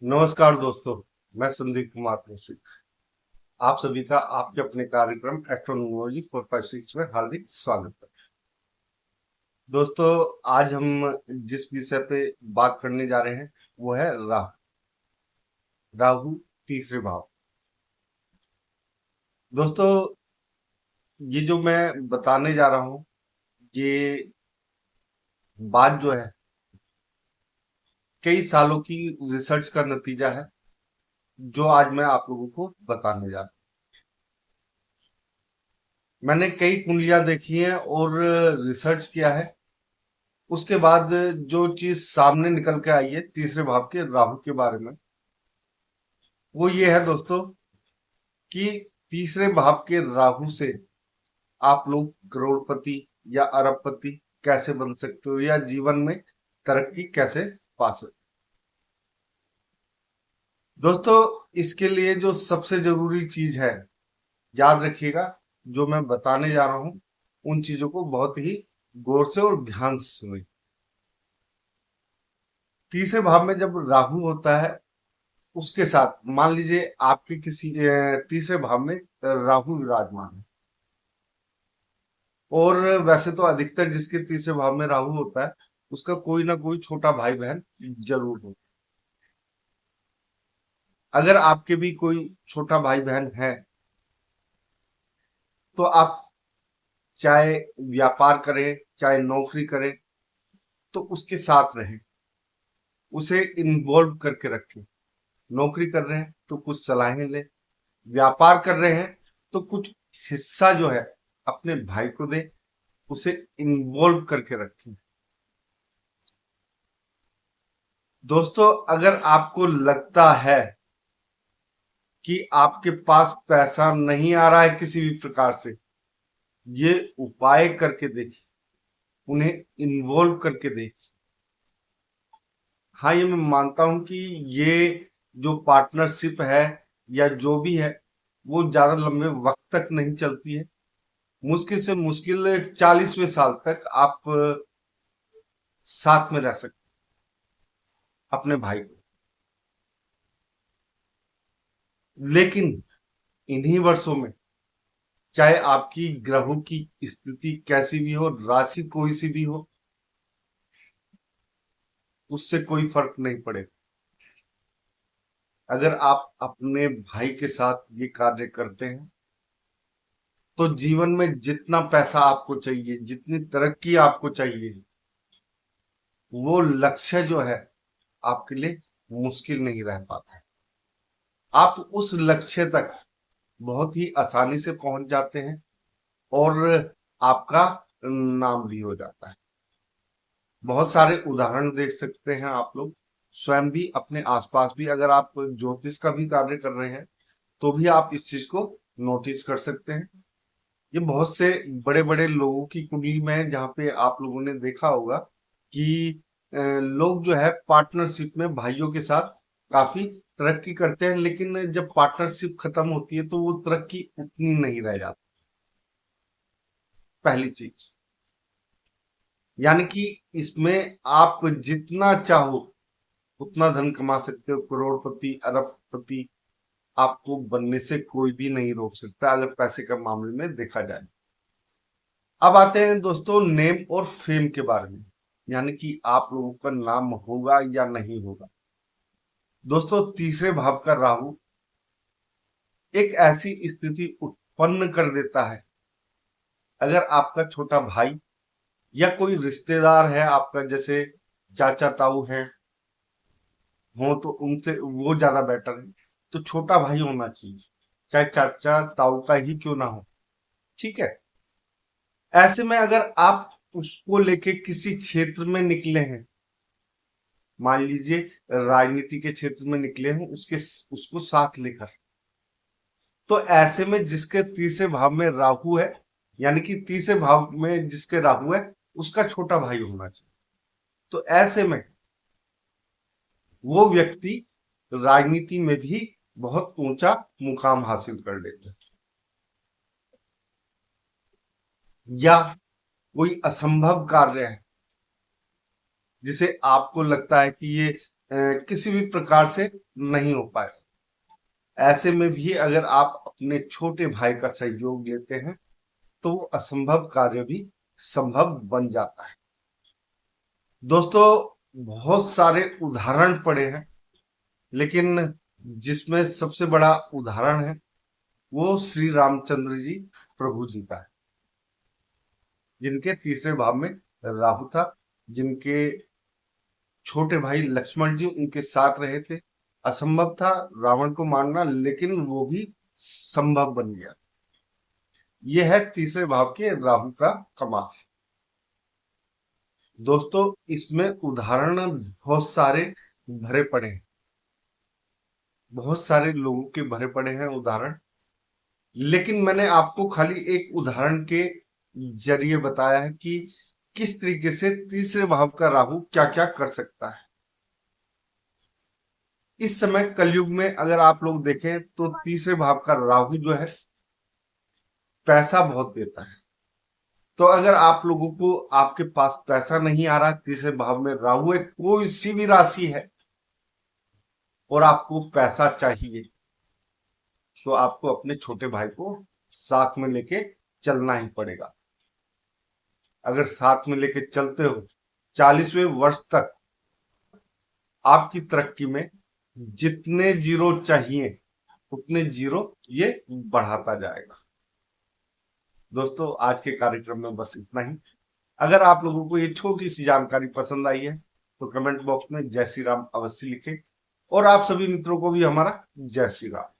नमस्कार दोस्तों। मैं संदीप कुमार कौशिक आप सभी का आपके अपने कार्यक्रम एस्ट्रोनॉमोलॉजी 456 में हार्दिक स्वागत है। दोस्तों, आज हम जिस विषय पे बात करने जा रहे हैं वो है राहु तीसरे भाव। दोस्तों, ये जो मैं बताने जा रहा हूँ, ये बात जो है कई सालों की रिसर्च का नतीजा है, जो आज मैं आप लोगों को बताने जा रहा हूँ। मैंने कई कुंडलियां देखी हैं और रिसर्च किया है। उसके बाद जो चीज सामने निकल के आई है तीसरे भाव के राहु के बारे में, वो ये है दोस्तों कि तीसरे भाव के राहु से आप लोग करोड़पति या अरबपति कैसे बन सकते हो या जीवन में तरक्की कैसे पा सकते हो। दोस्तों, इसके लिए जो सबसे जरूरी चीज है, याद रखिएगा, जो मैं बताने जा रहा हूं उन चीजों को बहुत ही गौर से और ध्यान से सुनिए। तीसरे भाव में जब राहु होता है, उसके साथ मान लीजिए आपके किसी तीसरे भाव में राहु विराजमान है, और वैसे तो अधिकतर जिसके तीसरे भाव में राहु होता है उसका कोई ना कोई छोटा भाई बहन जरूर होता है। अगर आपके भी कोई छोटा भाई बहन है, तो आप चाहे व्यापार करें चाहे नौकरी करें, तो उसके साथ रहें, उसे इन्वॉल्व करके रखें। नौकरी कर रहे हैं तो कुछ सलाहें लें, व्यापार कर रहे हैं तो कुछ हिस्सा जो है अपने भाई को दे, उसे इन्वॉल्व करके रखें। दोस्तों, अगर आपको लगता है कि आपके पास पैसा नहीं आ रहा है किसी भी प्रकार से, ये उपाय करके देखिए, उन्हें इन्वॉल्व करके देखिए। हाँ, ये मैं मानता हूं कि ये जो पार्टनरशिप है या जो भी है, वो ज्यादा लंबे वक्त तक नहीं चलती है। मुश्किल से मुश्किल 40वें साल तक आप साथ में रह सकते अपने भाई को। लेकिन इन्हीं वर्षों में, चाहे आपकी ग्रहों की स्थिति कैसी भी हो, राशि कोई सी भी हो, उससे कोई फर्क नहीं पड़ेगा। अगर आप अपने भाई के साथ ये कार्य करते हैं, तो जीवन में जितना पैसा आपको चाहिए, जितनी तरक्की आपको चाहिए, वो लक्ष्य जो है आपके लिए मुश्किल नहीं रह पाता है। आप उस लक्ष्य तक बहुत ही आसानी से पहुंच जाते हैं और आपका नाम भी हो जाता है। बहुत सारे उदाहरण देख सकते हैं आप लोग, स्वयं भी अपने आसपास भी। अगर आप ज्योतिष का भी कार्य कर रहे हैं तो भी आप इस चीज को नोटिस कर सकते हैं। ये बहुत से बड़े बड़े लोगों की कुंडली में है, जहाँ पे आप लोगों ने देखा होगा कि लोग जो है पार्टनरशिप में भाइयों के साथ काफी तरक्की करते हैं, लेकिन जब पार्टनरशिप खत्म होती है तो वो तरक्की उतनी नहीं रह जाती। पहली चीज, यानी कि इसमें आप जितना चाहो उतना धन कमा सकते हो, करोड़पति अरबपति आपको बनने से कोई भी नहीं रोक सकता, अगर पैसे का मामले में देखा जाए। अब आते हैं दोस्तों नेम और फेम के बारे में, यानी कि आप लोगों का नाम होगा या नहीं होगा। दोस्तों, तीसरे भाव का राहु एक ऐसी स्थिति उत्पन्न कर देता है, अगर आपका छोटा भाई या कोई रिश्तेदार है आपका, जैसे चाचा ताऊ है, हो तो उनसे वो ज्यादा बेटर है, तो छोटा भाई होना चाहिए, चाहे चाचा ताऊ का ही क्यों ना हो। ठीक है। ऐसे में अगर आप उसको लेके किसी क्षेत्र में निकले हैं, मान लीजिए राजनीति के क्षेत्र में निकले हैं, उसको साथ लेकर, तो ऐसे में जिसके तीसरे भाव में राहु है, यानी कि तीसरे भाव में जिसके राहु है, उसका छोटा भाई होना चाहिए। तो ऐसे में वो व्यक्ति राजनीति में भी बहुत ऊंचा मुकाम हासिल कर लेता है, या कोई असंभव कार्य है जिसे आपको लगता है कि ये किसी भी प्रकार से नहीं हो पाए। ऐसे में भी अगर आप अपने छोटे भाई का सहयोग लेते हैं तो वो असंभव कार्य भी संभव बन जाता है। दोस्तों, बहुत सारे उदाहरण पड़े हैं, लेकिन जिसमें सबसे बड़ा उदाहरण है वो श्री रामचंद्र जी प्रभु जी का है, जिनके तीसरे भाव में राहु था, जिनके छोटे भाई लक्ष्मण जी उनके साथ रहे थे। असंभव था रावण को मारना, लेकिन वो भी संभव बन गया। यह है तीसरे भाव के राहु का कमाल। दोस्तों, इसमें उदाहरण बहुत सारे भरे पड़े हैं, बहुत सारे लोगों के भरे पड़े हैं उदाहरण, लेकिन मैंने आपको खाली एक उदाहरण के जरिए बताया है कि किस तरीके से तीसरे भाव का राहु क्या क्या कर सकता है। इस समय कलयुग में अगर आप लोग देखें तो तीसरे भाव का राहु जो है पैसा बहुत देता है। तो अगर आप लोगों को आपके पास पैसा नहीं आ रहा, तीसरे भाव में राहु एक कोई सी भी राशि है और आपको पैसा चाहिए, तो आपको अपने छोटे भाई को साथ में लेके चलना ही पड़ेगा। अगर साथ में लेके चलते हो 40वें वर्ष तक आपकी तरक्की में जितने जीरो चाहिए उतने जीरो ये बढ़ाता जाएगा। दोस्तों, आज के कार्यक्रम में बस इतना ही। अगर आप लोगों को ये छोटी सी जानकारी पसंद आई है तो कमेंट बॉक्स में जय श्री राम अवश्य लिखें, और आप सभी मित्रों को भी हमारा जय श्री राम।